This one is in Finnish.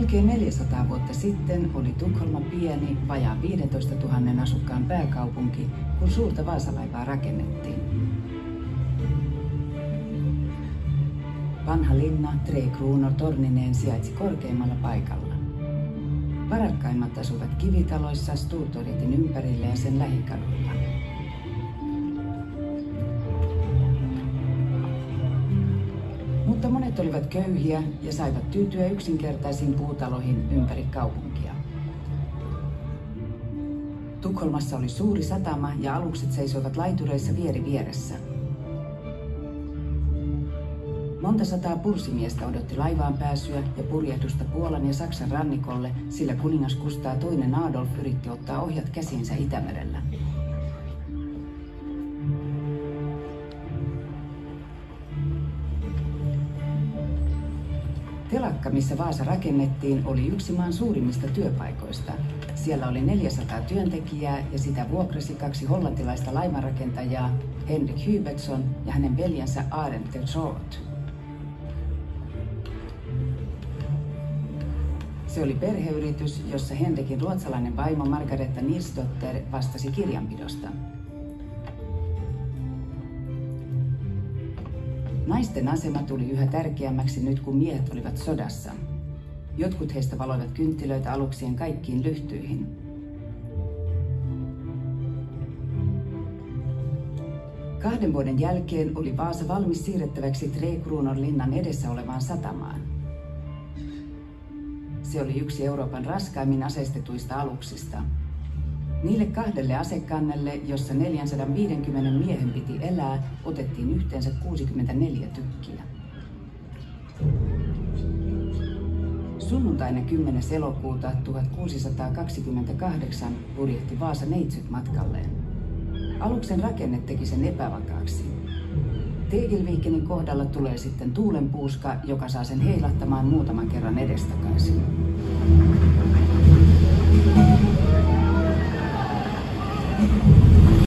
Melkein 400 vuotta sitten oli Tukholma pieni, vajaan 15 000 asukkaan pääkaupunki, kun suurta Vaasalaivaa rakennettiin. Vanha linna Tre Kronor tornineen sijaitsi korkeimmalla paikalla. Varakkaimmat asuvat kivitaloissa Stortoritin ympärillä ja sen lähikaduilla. Mutta monet olivat köyhiä ja saivat tyytyä yksinkertaisiin puutaloihin ympäri kaupunkia. Tukholmassa oli suuri satama ja alukset seisoivat laitureissa vieri vieressä. Monta sataa pursimiestä odotti laivaan pääsyä ja purjehdusta Puolan ja Saksan rannikolle, sillä kuningas Kustaa II Adolf yritti ottaa ohjat käsiinsä Itämerellä. Telakka, missä Vaasa rakennettiin, oli yksi maan suurimmista työpaikoista. Siellä oli 400 työntekijää ja sitä vuokrasi 2 hollantilaista laivanrakentajaa, Henrik Hubertsson ja hänen veljensä Arend de Groot. Se oli perheyritys, jossa Henrikin ruotsalainen vaimo Margareta Nilsdotter vastasi kirjanpidosta. Naisten asema tuli yhä tärkeämmäksi nyt, kun miehet olivat sodassa. Jotkut heistä valoivat kynttilöitä aluksien kaikkiin lyhtyihin. Kahden vuoden jälkeen oli Vaasa valmis siirrettäväksi Tre Kronor linnan edessä olevaan satamaan. Se oli yksi Euroopan raskaimmin aseistetuista aluksista. Niille 2 asekannelle, jossa 450 miehen piti elää, otettiin yhteensä 64 tykkiä. Sunnuntaina 10. elokuuta 1628 purjehti Vaasa neitsyt matkalleen. Aluksen rakenne teki sen epävakaaksi. Tegelvikenin kohdalla tulee sitten tuulenpuuska, joka saa sen heilahtamaan muutaman kerran edestakaisin.